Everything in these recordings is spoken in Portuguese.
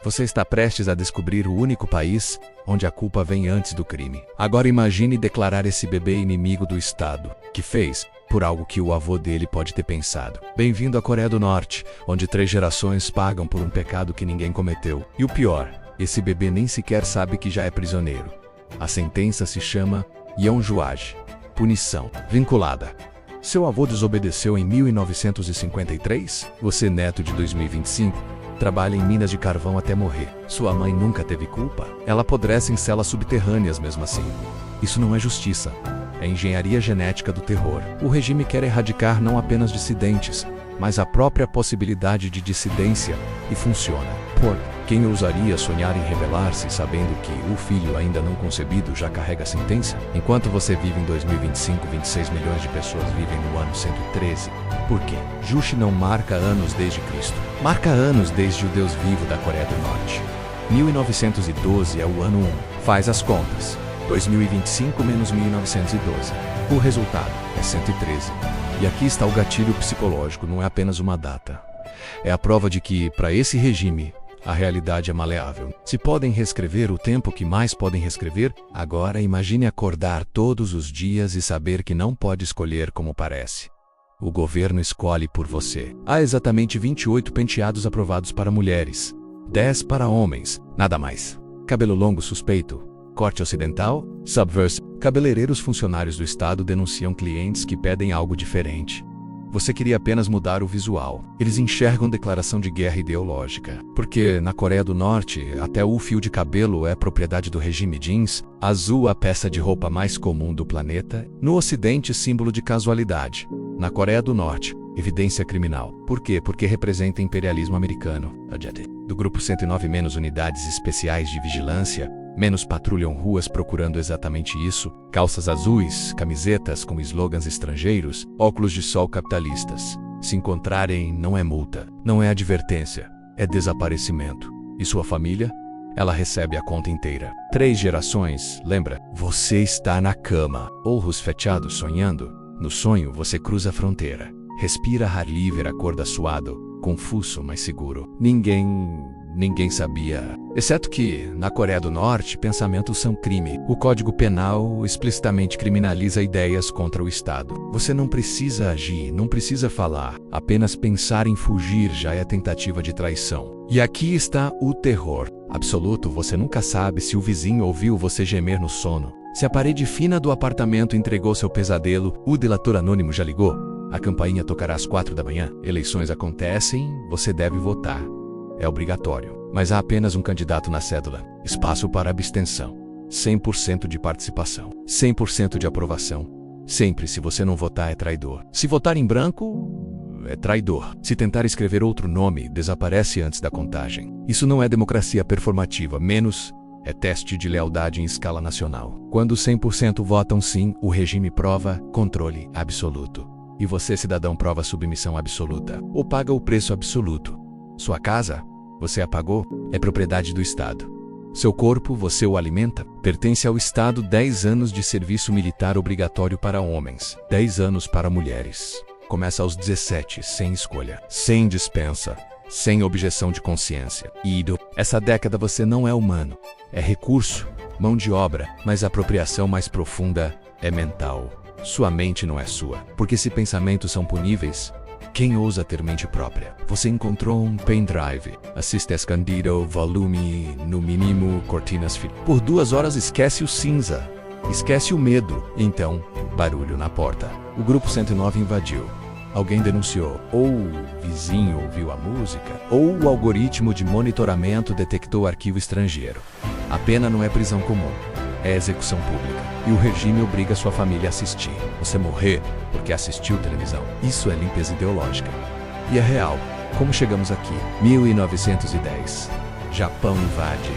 Você está prestes a descobrir o único país onde a culpa vem antes do crime. Agora imagine declarar esse bebê inimigo do Estado, que fez por algo que o avô dele pode ter pensado. Bem-vindo à Coreia do Norte, onde 3 gerações pagam por um pecado que ninguém cometeu. E o pior, esse bebê nem sequer sabe que já é prisioneiro. A sentença se chama Yeonjuage, punição vinculada. Seu avô desobedeceu em 1953? Você, neto de 2025, trabalha em minas de carvão até morrer. Sua mãe nunca teve culpa? Ela apodrece em celas subterrâneas mesmo assim. Isso não é justiça. É engenharia genética do terror. O regime quer erradicar não apenas dissidentes, mas a própria possibilidade de dissidência, e funciona. Por quem ousaria sonhar em rebelar-se sabendo que o filho ainda não concebido já carrega a sentença? Enquanto você vive em 2025, 26 milhões de pessoas vivem no ano 113. Por quê? Juche não marca anos desde Cristo. Marca anos desde o Deus vivo da Coreia do Norte. 1912 é o ano 1. Faz as contas. 2025 menos 1912. O resultado é 113. E aqui está o gatilho psicológico, não é apenas uma data. É a prova de que, para esse regime, a realidade é maleável. Se podem reescrever o tempo que mais podem reescrever, agora imagine acordar todos os dias e saber que não pode escolher como parece. O governo escolhe por você. Há exatamente 28 penteados aprovados para mulheres, 10 para homens, nada mais. Cabelo longo suspeito, corte ocidental, subverse. Cabeleireiros funcionários do Estado denunciam clientes que pedem algo diferente. Você queria apenas mudar o visual. Eles enxergam declaração de guerra ideológica. Porque na Coreia do Norte, até o fio de cabelo é propriedade do regime jeans, azul a peça de roupa mais comum do planeta, no Ocidente símbolo de casualidade. Na Coreia do Norte, evidência criminal. Por quê? Porque representa imperialismo americano. Do grupo 109 menos unidades especiais de vigilância, menos patrulham ruas procurando exatamente isso, calças azuis, camisetas com slogans estrangeiros, óculos de sol capitalistas. Se encontrarem, não é multa, não é advertência, é desaparecimento. E sua família? Ela recebe a conta inteira. 3 gerações, lembra? Você está na cama, olhos fechados sonhando. No sonho, você cruza a fronteira. Respira ar livre, acorda suado, confuso, mas seguro. Ninguém sabia. Exceto que, na Coreia do Norte, pensamentos são crime. O Código Penal explicitamente criminaliza ideias contra o Estado. Você não precisa agir, não precisa falar. Apenas pensar em fugir já é tentativa de traição. E aqui está o terror absoluto. Você nunca sabe se o vizinho ouviu você gemer no sono. Se a parede fina do apartamento entregou seu pesadelo, o delator anônimo já ligou. A campainha tocará às 4 da manhã. Eleições acontecem, você deve votar. É obrigatório, mas há apenas um candidato na cédula. Espaço para abstenção. 100% de participação. 100% de aprovação. Sempre, se você não votar, é traidor. Se votar em branco, é traidor. Se tentar escrever outro nome, desaparece antes da contagem. Isso não é democracia performativa, menos é teste de lealdade em escala nacional. Quando 100% votam sim, o regime prova controle absoluto. E você, cidadão, prova submissão absoluta. Ou paga o preço absoluto. Sua casa, você a pagou, é propriedade do Estado. Seu corpo, você o alimenta, pertence ao Estado. 10 anos de serviço militar obrigatório para homens, 10 anos para mulheres. Começa aos 17, sem escolha, sem dispensa, sem objeção de consciência. Essa década você não é humano, é recurso, mão de obra, mas a apropriação mais profunda é mental. Sua mente não é sua, porque se pensamentos são puníveis, quem ousa ter mente própria? Você encontrou um pendrive. Assiste escondido, volume, no mínimo, cortinas fit. Por 2 horas esquece o cinza. Esquece o medo. Então, barulho na porta. O grupo 109 invadiu. Alguém denunciou. Ou o vizinho ouviu a música, ou o algoritmo de monitoramento detectou arquivo estrangeiro. A pena não é prisão comum. É execução pública. E o regime obriga sua família a assistir. Você morrer porque assistiu televisão. Isso é limpeza ideológica. E é real. Como chegamos aqui? 1910. Japão invade.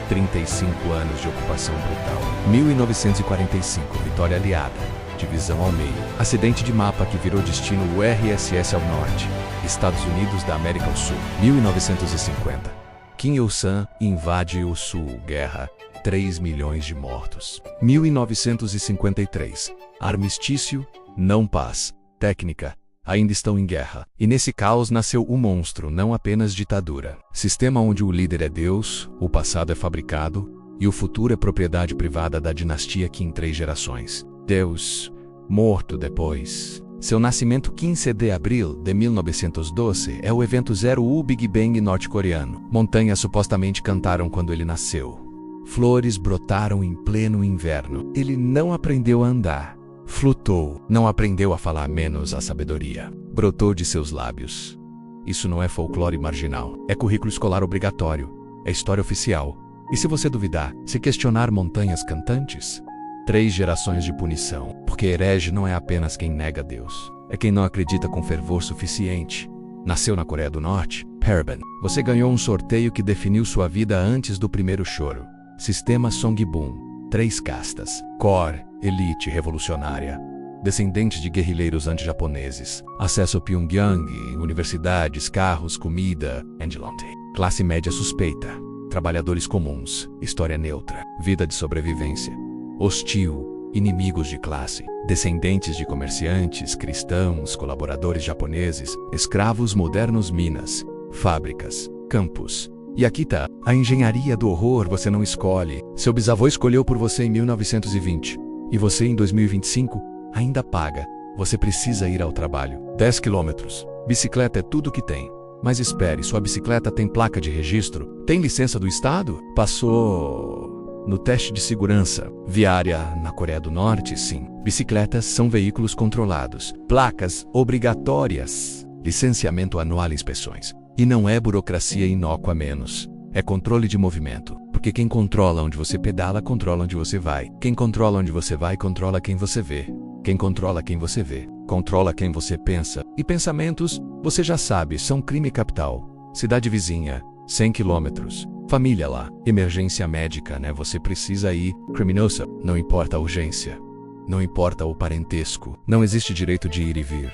35 anos de ocupação brutal. 1945. Vitória aliada. Divisão ao meio. Acidente de mapa que virou destino URSS ao norte. Estados Unidos da América ao Sul. 1950. Kim Il-sung invade o Sul. Guerra. 3 milhões de mortos. 1953. Armistício, não paz. Técnica. ainda estão em guerra. E nesse caos nasceu o monstro, não apenas ditadura. Sistema onde o líder é Deus, o passado é fabricado e o futuro é propriedade privada da dinastia Qin em 3 gerações. Deus, morto depois. Seu nascimento 15 de abril de 1912 é o evento 0, o Big Bang norte-coreano. Montanhas supostamente cantaram quando ele nasceu. Flores brotaram em pleno inverno. Ele não aprendeu a andar. Flutuou. Não aprendeu a falar, menos a sabedoria. Brotou de seus lábios. Isso não é folclore marginal. É currículo escolar obrigatório. É história oficial. E se você duvidar, se questionar montanhas cantantes? 3 gerações de punição. Porque herege não é apenas quem nega Deus. É quem não acredita com fervor suficiente. Nasceu na Coreia do Norte? Paraben. Você ganhou um sorteio que definiu sua vida antes do primeiro choro. Sistema Songbun. 3 castas. Core, elite revolucionária. Descendentes de guerrilheiros anti-japoneses. Acesso a Pyongyang, universidades, carros, comida, Angelonte. Classe média suspeita. Trabalhadores comuns. História neutra. Vida de sobrevivência. Hostil. Inimigos de classe. Descendentes de comerciantes, cristãos, colaboradores japoneses, escravos modernos, minas, fábricas, campos. E aqui tá, a engenharia do horror você não escolhe. Seu bisavô escolheu por você em 1920. E você em 2025 ainda paga. Você precisa ir ao trabalho. 10 quilômetros. Bicicleta é tudo que tem. Mas espere, sua bicicleta tem placa de registro? Tem licença do estado? Passou no teste de segurança viária na Coreia do Norte? Sim. Bicicletas são veículos controlados. Placas obrigatórias. Licenciamento anual e inspeções. E não é burocracia inócua menos. É controle de movimento. Porque quem controla onde você pedala, controla onde você vai. Quem controla onde você vai, controla quem você vê. Quem controla quem você vê, controla quem você pensa. E pensamentos, você já sabe, são crime capital. Cidade vizinha, 100 quilômetros. Família lá. Emergência médica, né? Você precisa ir. Criminosa. Não importa a urgência. Não importa o parentesco. Não existe direito de ir e vir.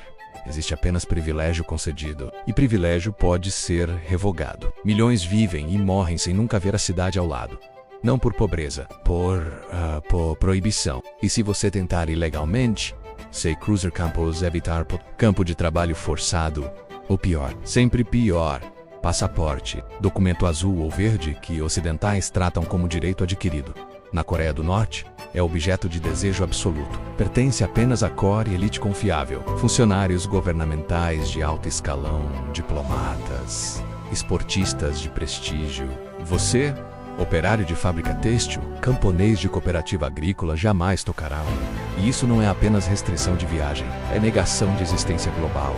Existe apenas privilégio concedido. E privilégio pode ser revogado. Milhões vivem e morrem sem nunca ver a cidade ao lado. Não por pobreza, por proibição. E se você tentar ilegalmente, sei cruiser campos, evitar campo de trabalho forçado, ou pior, sempre pior, passaporte, documento azul ou verde que ocidentais tratam como direito adquirido. Na Coreia do Norte, é objeto de desejo absoluto. Pertence apenas à core elite confiável. Funcionários governamentais de alto escalão, diplomatas, esportistas de prestígio. Você, operário de fábrica têxtil, camponês de cooperativa agrícola, jamais tocará. E isso não é apenas restrição de viagem, é negação de existência global.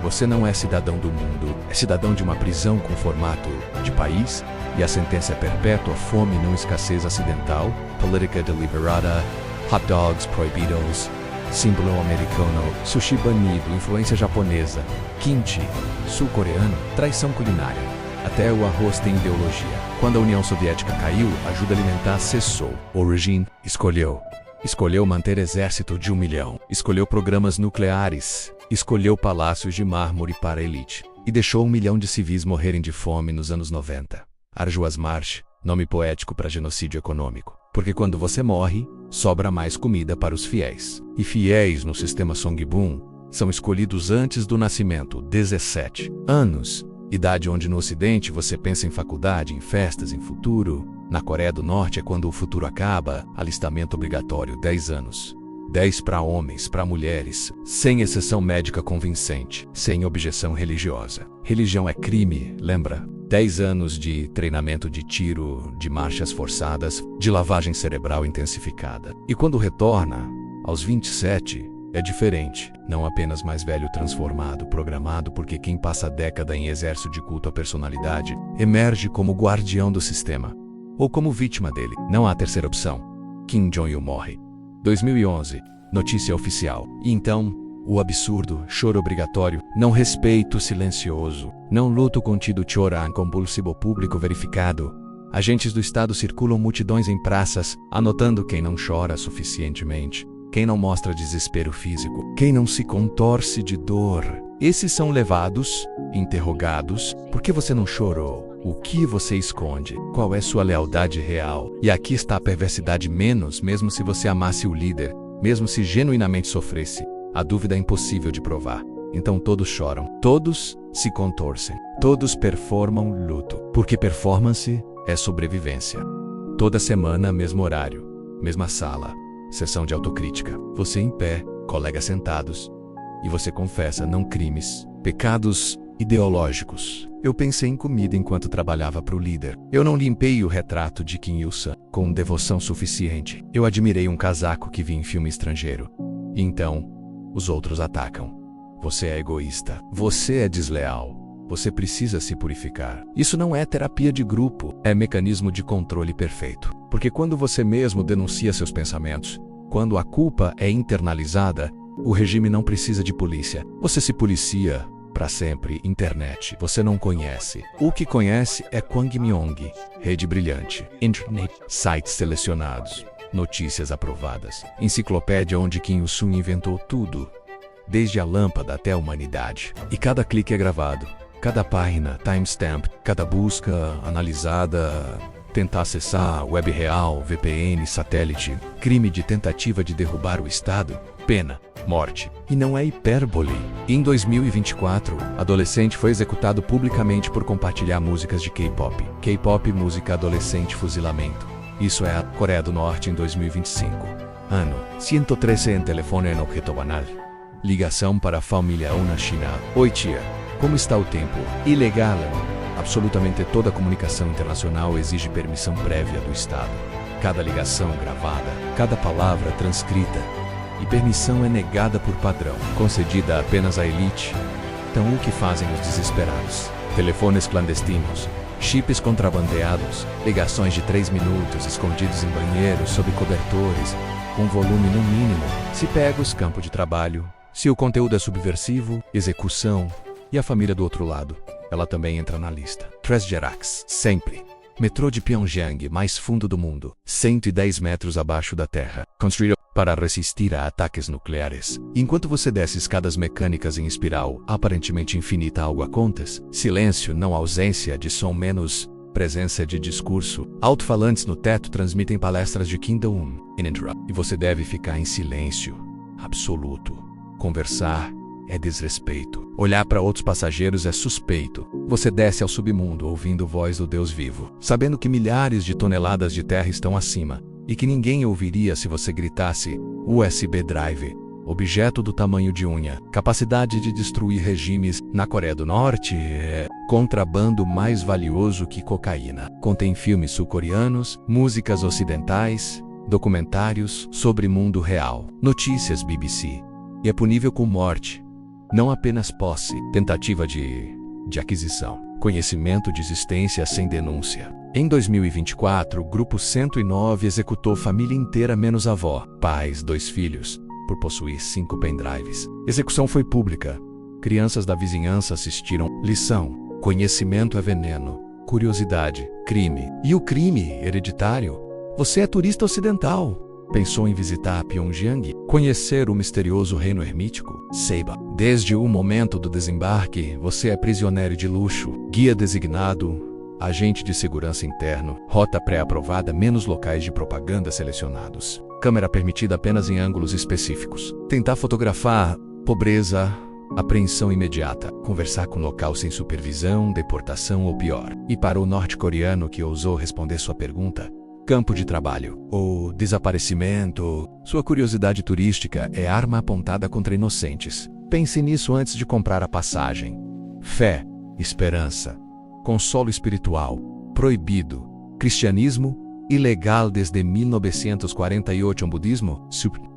Você não é cidadão do mundo, é cidadão de uma prisão com formato de país, e a sentença é perpétua, fome, não escassez acidental, política deliberada, hot dogs proibidos, símbolo americano, sushi banido, influência japonesa, kimchi, sul-coreano, traição culinária. Até o arroz tem ideologia. Quando a União Soviética caiu, a ajuda alimentar cessou. Origin escolheu manter exército de 1 milhão. Escolheu programas nucleares. Escolheu palácios de mármore para a elite. E deixou 1 milhão de civis morrerem de fome nos anos 90. Arduas March, nome poético para genocídio econômico. Porque quando você morre, sobra mais comida para os fiéis. E fiéis no sistema Songbun são escolhidos antes do nascimento, 17 anos. Idade onde no Ocidente você pensa em faculdade, em festas, em futuro. Na Coreia do Norte é quando o futuro acaba, alistamento obrigatório, 10 anos. 10 para homens, para mulheres, sem exceção médica convincente, sem objeção religiosa. Religião é crime, lembra? 10 anos de treinamento de tiro, de marchas forçadas, de lavagem cerebral intensificada. E quando retorna, aos 27, é diferente. Não apenas mais velho transformado, programado, porque quem passa a década em exército de culto à personalidade, emerge como guardião do sistema. Ou como vítima dele. Não há terceira opção. Kim Jong-il morre. 2011. Notícia oficial. E então, o absurdo, choro obrigatório, não respeito silencioso, não luto contido chorar compulsivo público verificado. Agentes do Estado circulam multidões em praças, anotando quem não chora suficientemente, quem não mostra desespero físico, quem não se contorce de dor. Esses são levados, interrogados, por que você não chorou? O que você esconde? Qual é sua lealdade real? E aqui está a perversidade menos, mesmo se você amasse o líder, mesmo se genuinamente sofresse. A dúvida é impossível de provar. Então todos choram, todos se contorcem, todos performam luto, porque performance é sobrevivência. Toda semana, mesmo horário, mesma sala, sessão de autocrítica, você em pé, colegas sentados, e você confessa não crimes, pecados ideológicos. Eu pensei em comida enquanto trabalhava para o líder. Eu não limpei o retrato de Kim Il-sung com devoção suficiente. Eu admirei um casaco que vi em filme estrangeiro. E então, os outros atacam. Você é egoísta. Você é desleal. Você precisa se purificar. Isso não é terapia de grupo, é mecanismo de controle perfeito. Porque quando você mesmo denuncia seus pensamentos, quando a culpa é internalizada, o regime não precisa de polícia. Você se policia para sempre. Internet, você não conhece. O que conhece é Kwangmyong, rede brilhante, internet, sites selecionados, notícias aprovadas, enciclopédia onde Kim Il-sung inventou tudo, desde a lâmpada até a humanidade. E cada clique é gravado, cada página, timestamp, cada busca analisada. Tentar acessar web real, VPN, satélite, crime de tentativa de derrubar o Estado, pena, morte. E não é hipérbole. Em 2024, adolescente foi executado publicamente por compartilhar músicas de K-pop. K-pop, música adolescente, fuzilamento. Isso é a Coreia do Norte em 2025. Ano 113 em telefone em objeto banal. Ligação para a família 1 na China. Oi tia, como está o tempo? Ilegal. Absolutamente toda comunicação internacional exige permissão prévia do Estado. Cada ligação gravada, cada palavra transcrita. E permissão é negada por padrão, concedida apenas à elite. Então o que fazem os desesperados? Telefones clandestinos, chips contrabandeados, ligações de 3 minutos escondidos em banheiros, sob cobertores, com volume no mínimo. Se pegos, campo de trabalho. Se o conteúdo é subversivo, execução. E a família do outro lado? Ela também entra na lista. Transgerax, sempre. Metrô de Pyongyang, mais fundo do mundo, 110 metros abaixo da terra, construído para resistir a ataques nucleares. Enquanto você desce escadas mecânicas em espiral, aparentemente infinita, algo acontece. Silêncio, não ausência de som, menos presença de discurso. Alto-falantes no teto transmitem palestras de Kim Il-sung. E você deve ficar em silêncio absoluto. Conversar é desrespeito. Olhar para outros passageiros é suspeito. Você desce ao submundo ouvindo voz do Deus vivo, sabendo que milhares de toneladas de terra estão acima e que ninguém ouviria se você gritasse USB Drive, objeto do tamanho de unha, capacidade de destruir regimes. Na Coreia do Norte é contrabando mais valioso que cocaína. Contém filmes sul-coreanos, músicas ocidentais, documentários sobre mundo real, notícias BBC. E é punível com morte. Não apenas posse, tentativa de aquisição, conhecimento de existência sem denúncia. Em 2024, o Grupo 109 executou família inteira menos avó, pais, 2 filhos, por possuir 5 pendrives. Execução foi pública. Crianças da vizinhança assistiram. Lição: conhecimento é veneno. Curiosidade: crime. E o crime hereditário? Você é turista ocidental. Pensou em visitar Pyongyang? Conhecer o misterioso reino ermítico? Saiba, desde o momento do desembarque, você é prisioneiro de luxo, guia designado, agente de segurança interno, rota pré-aprovada, menos locais de propaganda selecionados, câmera permitida apenas em ângulos específicos. Tentar fotografar, pobreza, apreensão imediata, conversar com local sem supervisão, deportação ou pior. E para o norte-coreano que ousou responder sua pergunta, campo de trabalho, ou desaparecimento. Sua curiosidade turística é arma apontada contra inocentes. Pense nisso antes de comprar a passagem. Fé, esperança, consolo espiritual, proibido. Cristianismo, ilegal desde 1948. Budismo,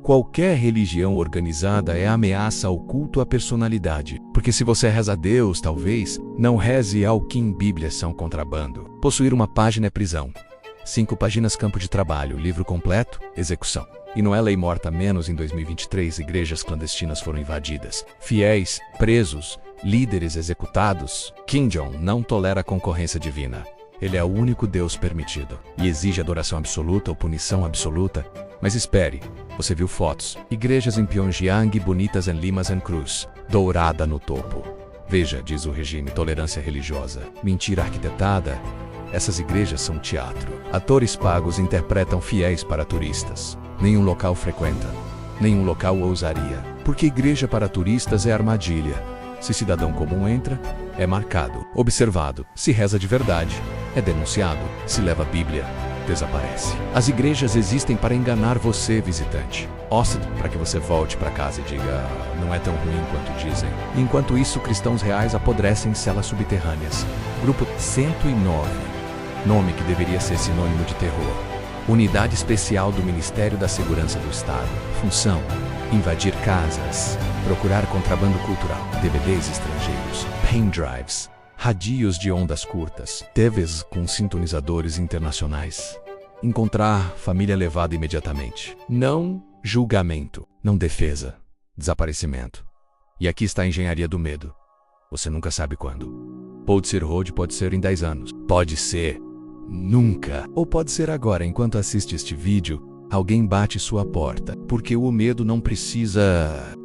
qualquer religião organizada é ameaça ao culto à personalidade. Porque se você reza a Deus, talvez, não reze ao Kim. Bíblia são contrabando. Possuir uma página é prisão. 5 páginas, campo de trabalho, livro completo, execução. E não é lei morta, menos em 2023, igrejas clandestinas foram invadidas. Fiéis, presos, líderes executados. Kim Jong não tolera concorrência divina. Ele é o único Deus permitido. E exige adoração absoluta ou punição absoluta. Mas espere, você viu fotos. Igrejas em Pyongyang, bonitas em Limas and Cruz. Dourada no topo. Veja, diz o regime, tolerância religiosa. Mentira arquitetada. Essas igrejas são teatro. Atores pagos interpretam fiéis para turistas. Nenhum local frequenta. Nenhum local ousaria. Porque igreja para turistas é armadilha. Se cidadão comum entra, é marcado, observado. Se reza de verdade, é denunciado. Se leva a Bíblia, desaparece. As igrejas existem para enganar você, visitante. Hóspede, para que você volte para casa e diga, não é tão ruim quanto dizem. Enquanto isso, cristãos reais apodrecem em celas subterrâneas. Grupo 109. Nome que deveria ser sinônimo de terror. Unidade especial do Ministério da Segurança do Estado. Função: invadir casas, procurar contrabando cultural, DVDs estrangeiros, pendrives, radios de ondas curtas, TVs com sintonizadores internacionais. Encontrar família levada imediatamente. Não julgamento, não defesa, desaparecimento. E aqui está a engenharia do medo. Você nunca sabe quando. Pode ser hoje, pode ser em 10 anos. Pode ser nunca. Ou pode ser agora, enquanto assiste este vídeo, alguém bate sua porta. Porque o medo não precisa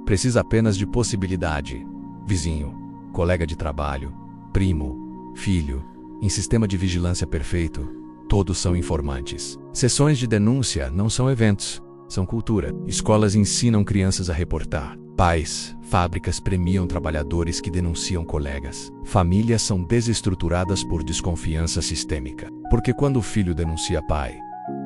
precisa apenas de possibilidade. Vizinho, colega de trabalho, primo, filho, em sistema de vigilância perfeito, todos são informantes. Sessões de denúncia não são eventos, são cultura. Escolas ensinam crianças a reportar. Pais, fábricas premiam trabalhadores que denunciam colegas. Famílias são desestruturadas por desconfiança sistêmica. Porque quando o filho denuncia pai,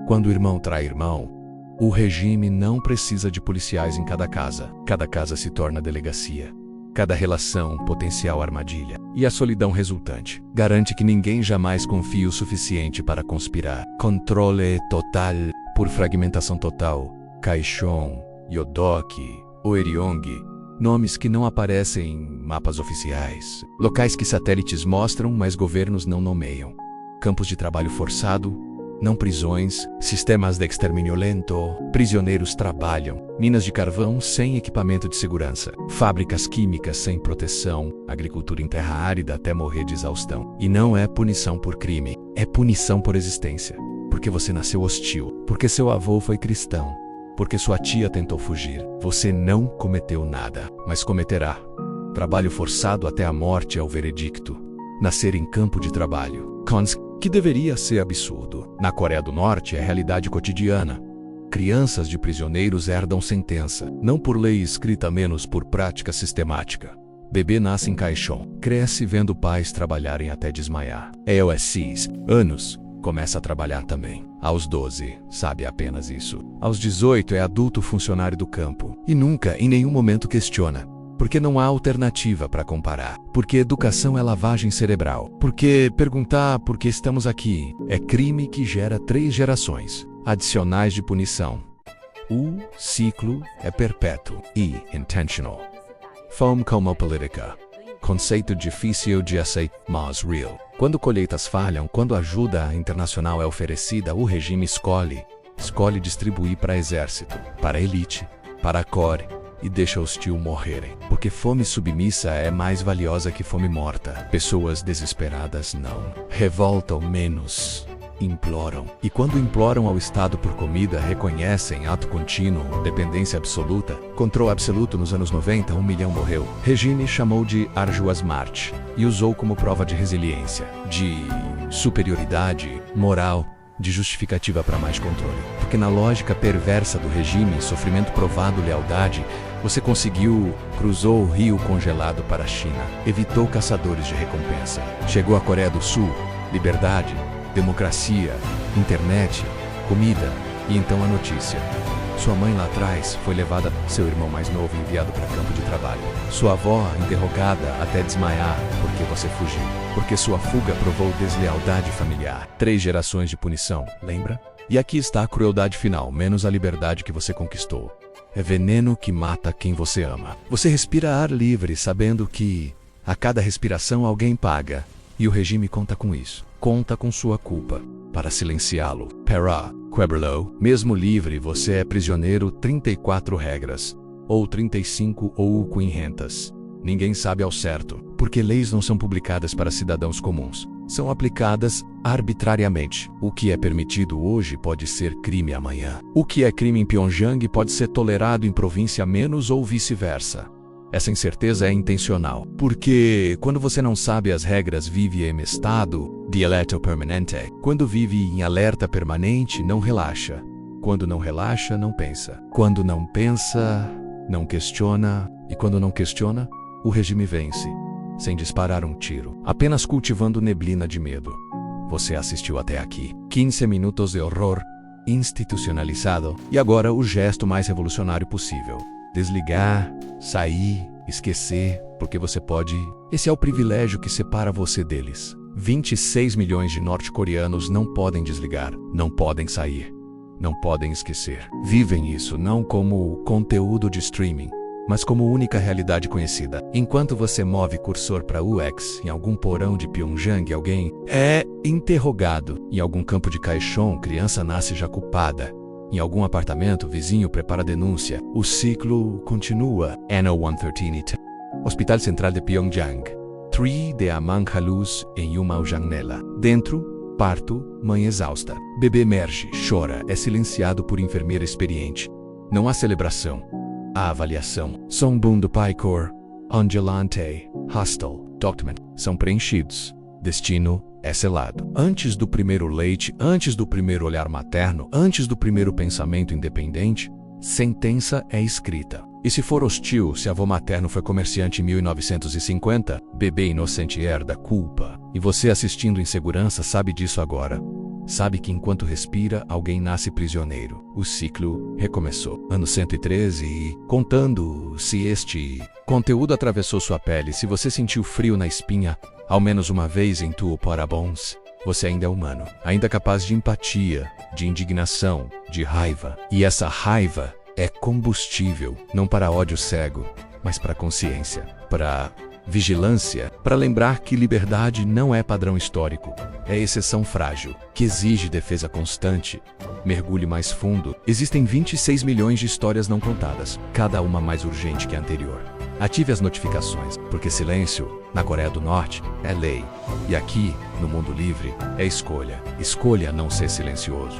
quando o irmão trai irmão, o regime não precisa de policiais em cada casa. Cada casa se torna delegacia. Cada relação, potencial armadilha. E a solidão resultante garante que ninguém jamais confie o suficiente para conspirar. Controle total por fragmentação total. Kaixon, Yodoki, Oeriong, nomes que não aparecem em mapas oficiais. Locais que satélites mostram, mas governos não nomeiam. Campos de trabalho forçado, não prisões, sistemas de extermínio lento, prisioneiros trabalham, minas de carvão sem equipamento de segurança, fábricas químicas sem proteção, agricultura em terra árida até morrer de exaustão. E não é punição por crime, é punição por existência. Porque você nasceu hostil, porque seu avô foi cristão, porque sua tia tentou fugir. Você não cometeu nada, mas cometerá. Trabalho forçado até a morte é o veredicto. Nascer em campo de trabalho. Que deveria ser absurdo. Na Coreia do Norte é realidade cotidiana. Crianças de prisioneiros herdam sentença, não por lei escrita, menos por prática sistemática. Bebê nasce em caixão, cresce vendo pais trabalharem até desmaiar. EOSCs, anos, começa a trabalhar também. Aos 12, sabe apenas isso. Aos 18 é adulto funcionário do campo. E nunca, em nenhum momento questiona. Porque não há alternativa para comparar. Porque educação é lavagem cerebral. Porque perguntar por que estamos aqui é crime que gera 3 gerações adicionais de punição. O ciclo é perpétuo e intentional. Fome como política. Conceito difícil de aceitar, mas real. Quando colheitas falham, quando ajuda internacional é oferecida, o regime escolhe distribuir para exército, para elite, para a core, e deixa hostil morrerem. Porque fome submissa é mais valiosa que fome morta. Pessoas desesperadas não. Revoltam menos. Imploram. E quando imploram ao Estado por comida, reconhecem ato contínuo, dependência absoluta. Controle absoluto nos anos 90, 1 milhão morreu. Regime chamou de Arduous March e usou como prova de resiliência, de superioridade moral, de justificativa para mais controle. Porque na lógica perversa do regime, sofrimento provado, lealdade, você cruzou o rio congelado para a China, evitou caçadores de recompensa, chegou à Coreia do Sul, liberdade, democracia, internet, comida, e então a notícia. Sua mãe lá atrás foi levada, seu irmão mais novo enviado para campo de trabalho. Sua avó interrogada até desmaiar porque você fugiu. Porque sua fuga provou deslealdade familiar. 3 gerações de punição, lembra? E aqui está a crueldade final, menos a liberdade que você conquistou. É veneno que mata quem você ama. Você respira ar livre sabendo que a cada respiração alguém paga. E o regime conta com isso. Conta com sua culpa para silenciá-lo. Para Quebrelo, mesmo livre, você é prisioneiro. 34 regras, ou 35 ou quinhentas. Ninguém sabe ao certo, porque leis não são publicadas para cidadãos comuns. São aplicadas arbitrariamente. O que é permitido hoje pode ser crime amanhã. O que é crime em Pyongyang pode ser tolerado em província menos ou vice-versa. Essa incerteza é intencional, porque quando você não sabe as regras, vive em estado de alerta permanente. Quando vive em alerta permanente, não relaxa. Quando não relaxa, não pensa. Quando não pensa, não questiona, e quando não questiona, o regime vence, sem disparar um tiro, apenas cultivando neblina de medo. Você assistiu até aqui. 15 minutos de horror institucionalizado, e agora o gesto mais revolucionário possível. Desligar, sair, esquecer, porque você pode. Esse é o privilégio que separa você deles. 26 milhões de norte-coreanos não podem desligar, não podem sair, não podem esquecer. Vivem isso não como conteúdo de streaming, mas como única realidade conhecida. Enquanto você move cursor para UX em algum porão de Pyongyang, alguém é interrogado. Em algum campo de Kaesong, criança nasce já culpada. Em algum apartamento, vizinho prepara denúncia. O ciclo continua. NO113 Hospital Central de Pyongyang. 3 de Amanhalus em uma janela. Dentro, parto, mãe exausta. Bebê emerge, chora, é silenciado por enfermeira experiente. Não há celebração. A avaliação. Songbun do Paikor, Angelante, Hostel, Document são preenchidos. Destino é selado. Antes do primeiro leite, antes do primeiro olhar materno, antes do primeiro pensamento independente, sentença é escrita. E se for hostil, se avô materno foi comerciante em 1950, bebê inocente herda culpa. E você assistindo em segurança sabe disso agora. Sabe que enquanto respira, alguém nasce prisioneiro. O ciclo recomeçou. Ano 113 e contando se este conteúdo atravessou sua pele, se você sentiu frio na espinha, ao menos uma vez em tuo parabons, você ainda é humano. Ainda capaz de empatia, de indignação, de raiva. E essa raiva é combustível, não para ódio cego, mas para consciência, para vigilância, para lembrar que liberdade não é padrão histórico, é exceção frágil, que exige defesa constante. Mergulhe mais fundo. Existem 26 milhões de histórias não contadas, cada uma mais urgente que a anterior. Ative as notificações, porque silêncio, na Coreia do Norte, é lei. E aqui, no mundo livre, é escolha. Escolha não ser silencioso.